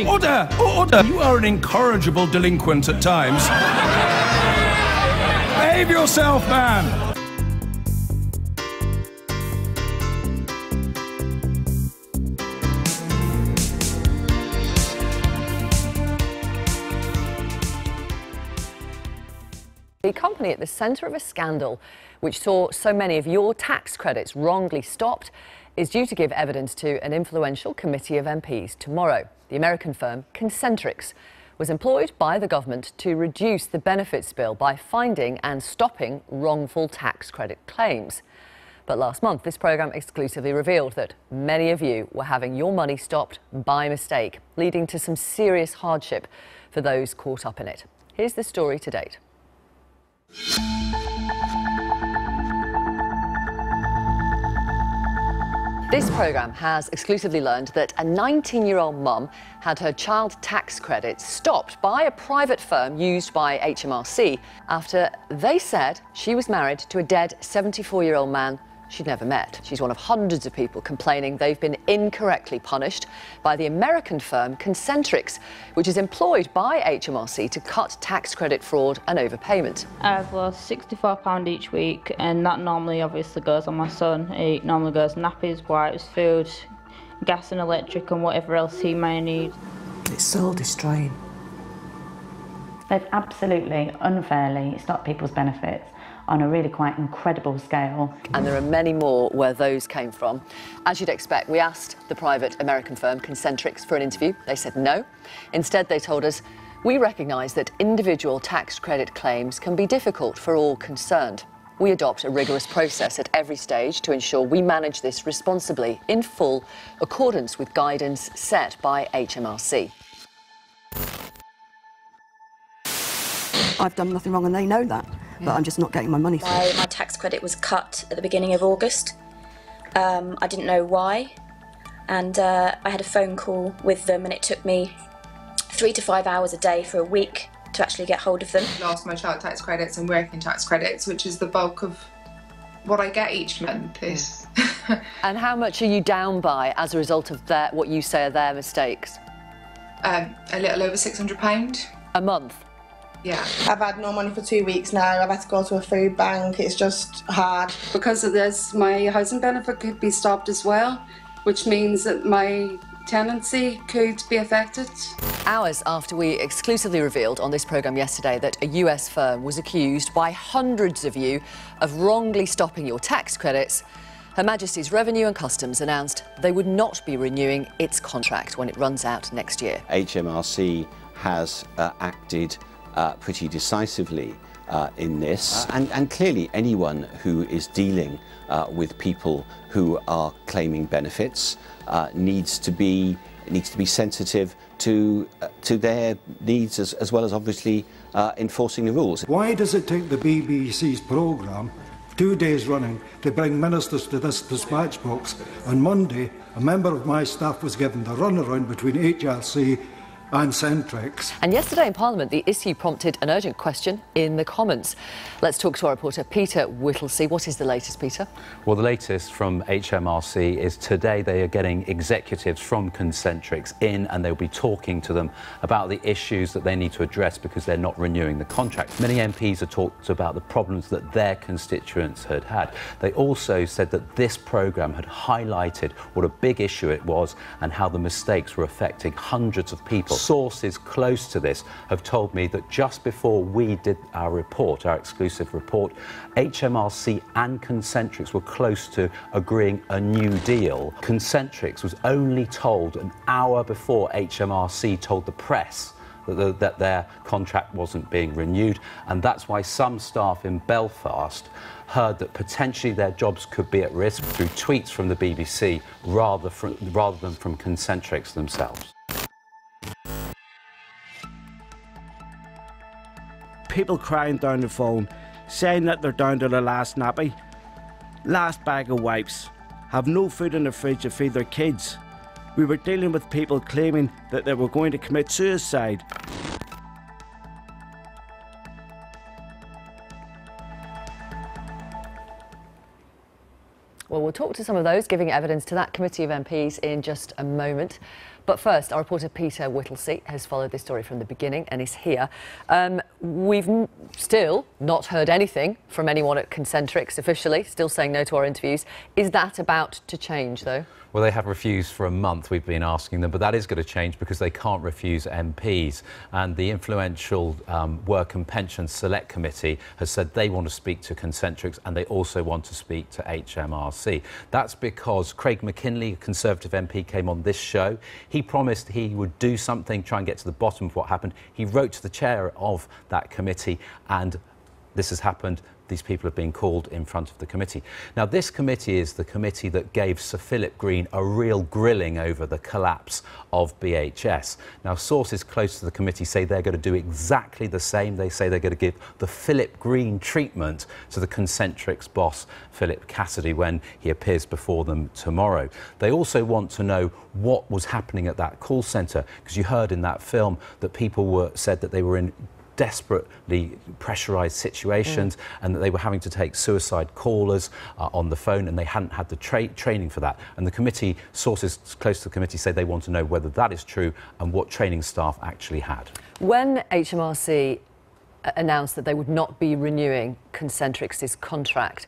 Order! Order! You are an incorrigible delinquent at times. Behave yourself, man! The company at the centre of a scandal which saw so many of your tax credits wrongly stopped is due to give evidence to an influential committee of MPs tomorrow. The American firm Concentrix was employed by the government to reduce the benefits bill by finding and stopping wrongful tax credit claims. But last month, this programme exclusively revealed that many of you were having your money stopped by mistake, leading to some serious hardship for those caught up in it. Here's the story to date. This programme has exclusively learned that a 19-year-old mum had her child tax credits stopped by a private firm used by HMRC after they said she was married to a dead 74-year-old man she'd never met. She's one of hundreds of people complaining they've been incorrectly punished by the American firm Concentrix, which is employed by HMRC to cut tax credit fraud and overpayment. I've lost £64 each week, and that normally obviously goes on my son. It normally goes nappies, wipes, food, gas and electric and whatever else he may need. It's soul destroying. They've absolutely, unfairly stopped people's benefits on a really quite incredible scale. And there are many more where those came from. As you'd expect, we asked the private American firm Concentrix for an interview. They said no. Instead, they told us, we recognise that individual tax credit claims can be difficult for all concerned. We adopt a rigorous process at every stage to ensure we manage this responsibly in full accordance with guidance set by HMRC. I've done nothing wrong and they know that, but I'm just not getting my money through. My tax credit was cut at the beginning of August. I didn't know why, and I had a phone call with them, and it took me 3 to 5 hours a day for a week to actually get hold of them. I lost my child tax credits and working tax credits, which is the bulk of what I get each month. And how much are you down by as a result of what you say are their mistakes? A little over £600. A month? Yeah. I've had no money for 2 weeks now. I've had to go to a food bank. It's just hard. Because of this, my housing benefit could be stopped as well, which means that my tenancy could be affected. Hours after we exclusively revealed on this programme yesterday that a US firm was accused by hundreds of you of wrongly stopping your tax credits, Her Majesty's Revenue and Customs announced they would not be renewing its contract when it runs out next year. HMRC has acted pretty decisively in this, and clearly anyone who is dealing with people who are claiming benefits needs to be sensitive to their needs as well as obviously enforcing the rules. Why does it take the BBC's programme 2 days running to bring ministers to this dispatch box? On Monday, a member of my staff was given the runaround between HLC and Concentrix. And yesterday in Parliament, the issue prompted an urgent question in the Commons. Let's talk to our reporter Peter Whittlesey. What is the latest, Peter? Well, the latest from HMRC is today they are getting executives from Concentrix in, and they'll be talking to them about the issues that they need to address because they're not renewing the contract. Many MPs have talked about the problems that their constituents had had. They also said that this programme had highlighted what a big issue it was and how the mistakes were affecting hundreds of people. Sources close to this have told me that just before we did our report, our exclusive report, HMRC and Concentrix were close to agreeing a new deal. Concentrix was only told an hour before HMRC told the press that their contract wasn't being renewed, and that's why some staff in Belfast heard that potentially their jobs could be at risk through tweets from the BBC rather than from Concentrix themselves. People crying down the phone, saying that they're down to the last nappy, last bag of wipes, have no food in the fridge to feed their kids. We were dealing with people claiming that they were going to commit suicide. Well, we'll talk to some of those giving evidence to that committee of MPs in just a moment. But first, our reporter Peter Whittlesey has followed this story from the beginning and is here. We've still not heard anything from anyone at Concentrix officially, still saying no to our interviews. Is that about to change, though? Well, they have refused for a month, we've been asking them, but that is going to change because they can't refuse MPs. And the influential Work and Pensions Select Committee has said they want to speak to Concentrix and they also want to speak to HMRC. That's because Craig McKinley, a Conservative MP, came on this show. He promised he would do something, try and get to the bottom of what happened. He wrote to the chair of that committee, and this has happened. These people have been called in front of the committee. Now, this committee is the committee that gave Sir Philip Green a real grilling over the collapse of BHS. Now, sources close to the committee say they're going to do exactly the same. They say they're going to give the Philip Green treatment to the Concentrix boss, Philip Cassidy, when he appears before them tomorrow. They also want to know what was happening at that call centre, because you heard in that film that people said that they were in desperately pressurised situations and that they were having to take suicide callers on the phone, and they hadn't had the training for that. And the committee, sources close to the committee, say they want to know whether that is true and what training staff actually had. When HMRC announced that they would not be renewing Concentrix's contract,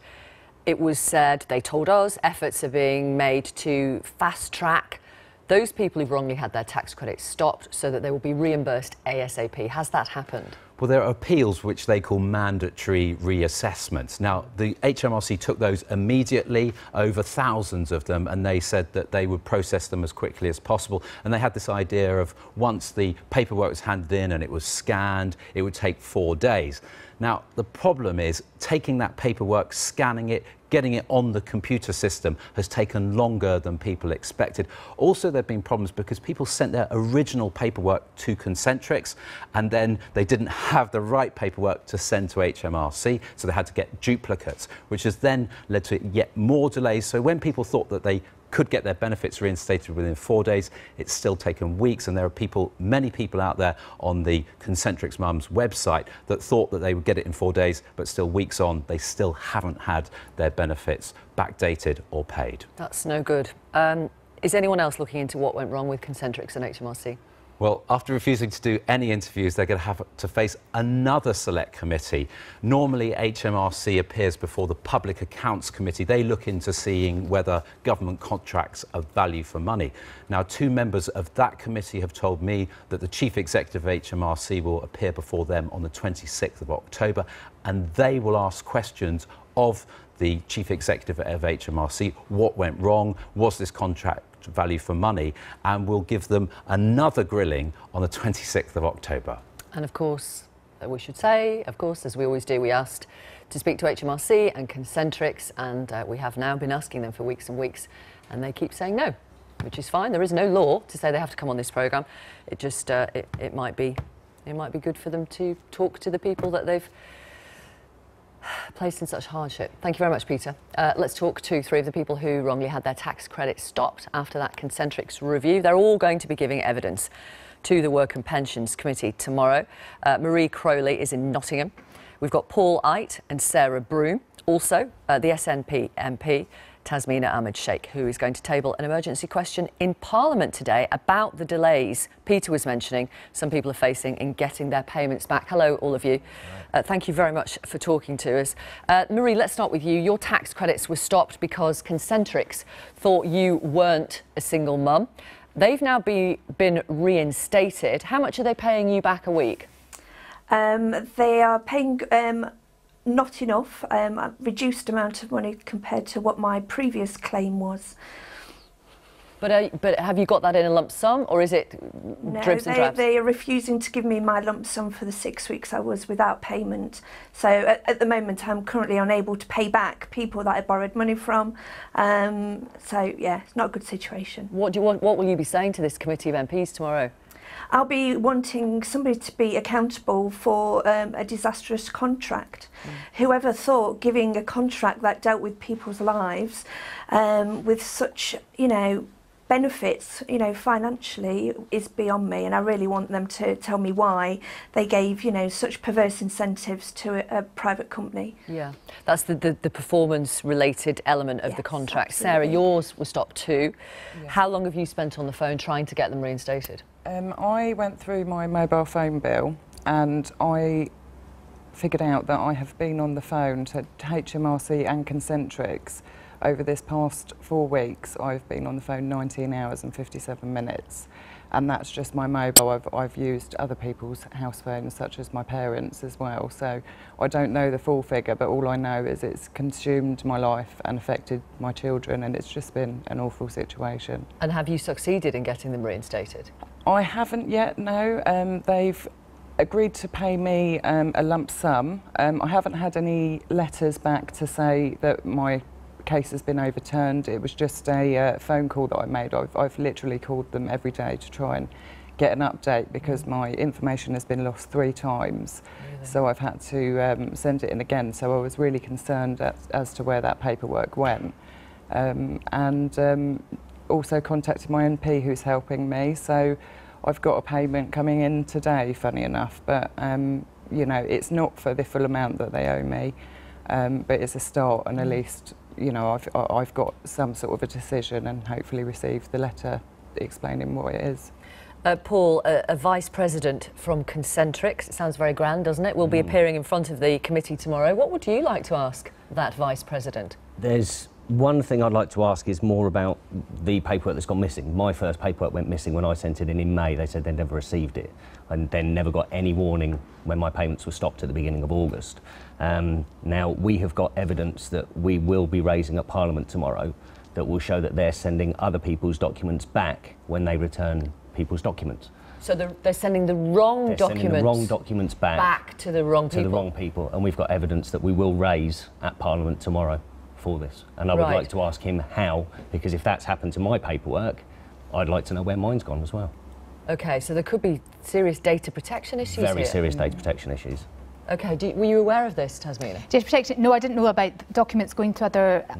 it was said, they told us, efforts are being made to fast-track those people who've wrongly had their tax credits stopped so that they will be reimbursed ASAP. Has that happened? Well, there are appeals which they call mandatory reassessments. Now, the HMRC took those immediately, over thousands of them, and they said that they would process them as quickly as possible. And they had this idea of once the paperwork was handed in and it was scanned, it would take 4 days. Now, the problem is taking that paperwork, scanning it, getting it on the computer system has taken longer than people expected. Also, there have been problems because people sent their original paperwork to Concentrix and then they didn't have the right paperwork to send to HMRC, so they had to get duplicates, which has then led to yet more delays. So when people thought that they could get their benefits reinstated within 4 days, it's still taken weeks, and there are many people out there on the Concentrix Mums website that thought that they would get it in 4 days, but still weeks on, they still haven't had their benefits backdated or paid. That's no good. Is anyone else looking into what went wrong with Concentrix and HMRC? Well, after refusing to do any interviews, they're going to have to face another select committee. Normally, HMRC appears before the Public Accounts Committee. They look into seeing whether government contracts are value for money. Now, 2 members of that committee have told me that the Chief Executive of HMRC will appear before them on the 26th of October, and they will ask questions of the Chief Executive of HMRC. What went wrong? Was this contract value for money? And we'll give them another grilling on the 26th of October. And of course, we should say, of course, as we always do, we asked to speak to HMRC and Concentrix, and we have now been asking them for weeks and weeks, and they keep saying no, which is fine. There is no law to say they have to come on this programme. It just, it might be good for them to talk to the people that they've placed in such hardship. Thank you very much, Peter. Let's talk to 3 of the people who wrongly had their tax credits stopped after that Concentrix review. They're all going to be giving evidence to the Work and Pensions Committee tomorrow. Marie Crowley is in Nottingham. We've got Paul Ite and Sarah Broom. Also, the SNP MP, Tasmina Ahmed Sheikh, who is going to table an emergency question in Parliament today about the delays Peter was mentioning some people are facing in getting their payments back. Hello, all of you. Thank you very much for talking to us. Marie, let's start with you. Your tax credits were stopped because Concentrix thought you weren't a single mum. They've now been reinstated. How much are they paying you back a week? They are paying not enough, a reduced amount of money compared to what my previous claim was. But have you got that in a lump sum, or is it dribs and drabs? They are refusing to give me my lump sum for the 6 weeks I was without payment. So at the moment I'm currently unable to pay back people that I borrowed money from. So yeah, it's not a good situation. What will you be saying to this committee of MPs tomorrow? I'll be wanting somebody to be accountable for a disastrous contract. Whoever thought giving a contract that dealt with people's lives with such, you know, benefits, you know, financially is beyond me, and I really want them to tell me why they gave, you know, such perverse incentives to a private company. Yeah, that's the performance-related element of the contract. Absolutely. Sarah, yours was stopped too. Yeah. How long have you spent on the phone trying to get them reinstated? I went through my mobile phone bill and I figured out that I have been on the phone to HMRC and Concentrix over this past 4 weeks. I've been on the phone 19 hours and 57 minutes, and that's just my mobile. I've used other people's house phones, such as my parents as well, so I don't know the full figure, but all I know is it's consumed my life and affected my children, and it's just been an awful situation. And have you succeeded in getting them reinstated? I haven't yet, no. They've agreed to pay me a lump sum. I haven't had any letters back to say that my case has been overturned. It was just a phone call that I made. I've literally called them every day to try and get an update because my information has been lost 3 times. Really? So I've had to send it in again. So I was really concerned as to where that paperwork went. And also contacted my MP who's helping me. So I've got a payment coming in today, funny enough, but you know, it's not for the full amount that they owe me, but it's a start, and at least, you know, I've got some sort of a decision and hopefully receive the letter explaining what it is. Paul, a vice president from Concentrix, it sounds very grand, doesn't it, will be appearing in front of the committee tomorrow. What would you like to ask that vice president? There's one thing I'd like to ask is more about the paperwork that's gone missing. My first paperwork went missing when I sent it in May. They said they'd never received it, and then never got any warning when my payments were stopped at the beginning of August. Now, we have got evidence that we will be raising at Parliament tomorrow that will show that they're sending other people's documents back when they return people's documents. So they're sending the wrong documents. Sending the wrong documents back to the wrong people. To the wrong people, and we've got evidence that we will raise at Parliament tomorrow for this. And I would like to ask him how, because if that's happened to my paperwork, I'd like to know where mine's gone as well. Okay, so there could be serious data protection issues here. Very serious data protection issues. Okay, were you aware of this, Tasmina? Data protection? No, I didn't know about documents going to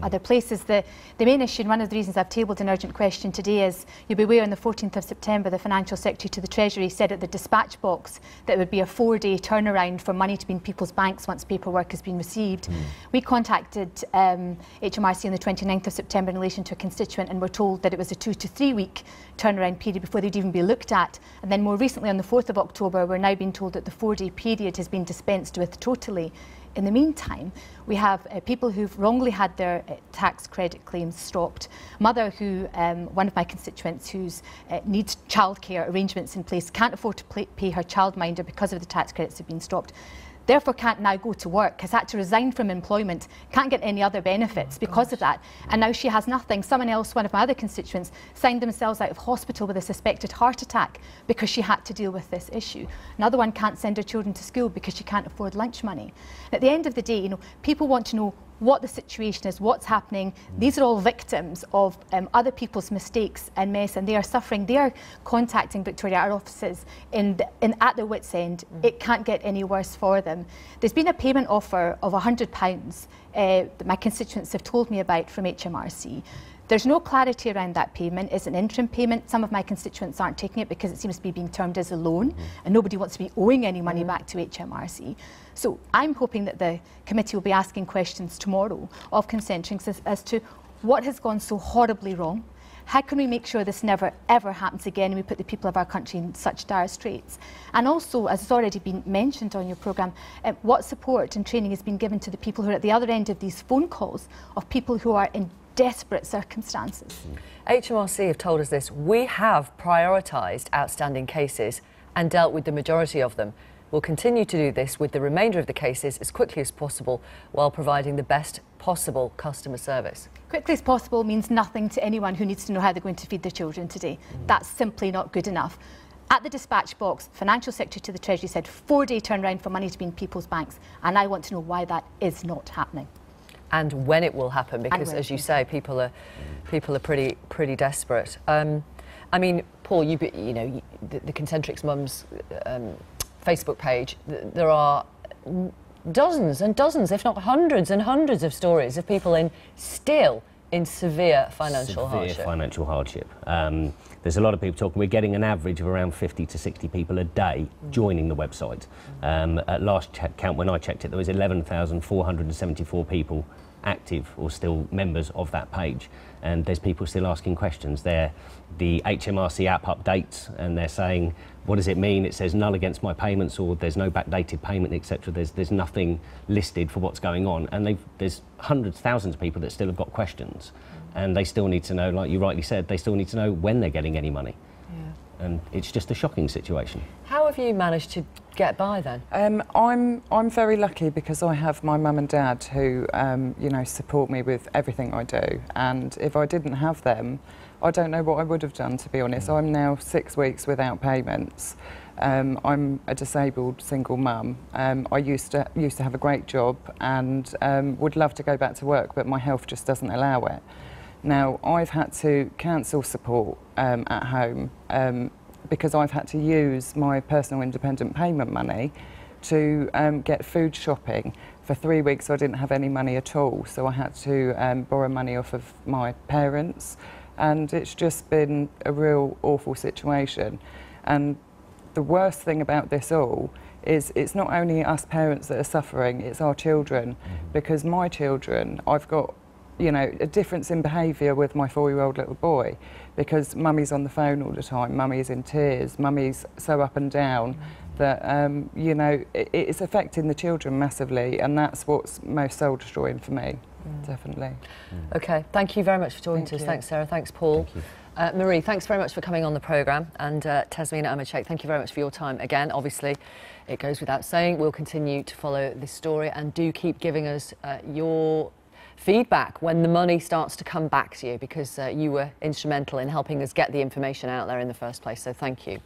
other places. The main issue, and one of the reasons I've tabled an urgent question today, is you'll be aware on the 14th of September the Financial Secretary to the Treasury said at the dispatch box that it would be a 4-day turnaround for money to be in people's banks once paperwork has been received. We contacted HMRC on the 29th of September in relation to a constituent and were told that it was a 2 to 3 week turnaround period before they'd even be looked at. And then more recently on the 4th of October we're now being told that the 4-day period has been dispensed with totally. In the meantime, we have people who've wrongly had their tax credit claims stopped. Mother who, one of my constituents who's needs childcare arrangements in place, can't afford to pay her childminder because of the tax credits have been stopped. Therefore can't now go to work, has had to resign from employment, can't get any other benefits because of that, and now she has nothing. Someone else, one of my other constituents, signed themselves out of hospital with a suspected heart attack because she had to deal with this issue. Another one can't send her children to school because she can't afford lunch money. At the end of the day, you know, people want to know what the situation is, what's happening. These are all victims of other people's mistakes and mess, and they are suffering. They are contacting Victoria, our offices, at their wits' end. It can't get any worse for them. There's been a payment offer of £100 that my constituents have told me about from HMRC. There's no clarity around that payment. It's an interim payment. Some of my constituents aren't taking it because it seems to be being termed as a loan, and nobody wants to be owing any money back to HMRC. So I'm hoping that the committee will be asking questions tomorrow of Concentrix as to what has gone so horribly wrong. How can we make sure this never ever happens again and we put the people of our country in such dire straits? And also, as has already been mentioned on your programme, what support and training has been given to the people who are at the other end of these phone calls of people who are in desperate circumstances. HMRC have told us this: we have prioritised outstanding cases and dealt with the majority of them. We'll continue to do this with the remainder of the cases as quickly as possible while providing the best possible customer service. Quickly as possible means nothing to anyone who needs to know how they're going to feed their children today. That's simply not good enough. At the dispatch box, Financial Secretary to the Treasury said 4-day turnaround for money to be in people's banks, and I want to know why that is not happening. And when it will happen, because as you say, people are pretty desperate. I mean, Paul, you know, the Concentrix Mums Facebook page, there are dozens and dozens, if not hundreds and hundreds of stories of people still In severe financial hardship. Severe financial hardship. There's a lot of people talking. We're getting an average of around 50 to 60 people a day joining the website. At last count, when I checked it, there was 11,474 people active or still members of that page, and there's people still asking questions. The HMRC app updates and they're saying, what does it mean? It says null against my payments, or there's no backdated payment, etc. There's nothing listed for what's going on, and there's hundreds, thousands of people that still have got questions, and they still need to know, like you rightly said, they still need to know when they're getting any money. And it's just a shocking situation. How have you managed to get by then? I'm very lucky because I have my mum and dad who you know, support me with everything I do, and if I didn't have them, I don't know what I would have done, to be honest. I'm now 6 weeks without payments. I'm a disabled single mum. I used to have a great job and would love to go back to work, but my health just doesn't allow it. Now, I've had to cancel support at home because I've had to use my personal independent payment money to get food shopping. For 3 weeks I didn't have any money at all, so I had to borrow money off of my parents, and it's just been a real awful situation. And the worst thing about this all is it's not only us parents that are suffering, it's our children, because my children, I've got, you know, a difference in behaviour with my 4-year-old little boy, because mummy's on the phone all the time, mummy's in tears, mummy's so up and down that, you know, it's affecting the children massively, and that's what's most soul destroying for me, definitely. Okay, thank you very much for talking to us. Thanks, Sarah. Thanks, Paul. Marie, thanks very much for coming on the programme, and Tasmina Amachek, thank you very much for your time again. Obviously, it goes without saying, we'll continue to follow this story, and do keep giving us your feedback when the money starts to come back to you, because you were instrumental in helping us get the information out there in the first place, so thank you.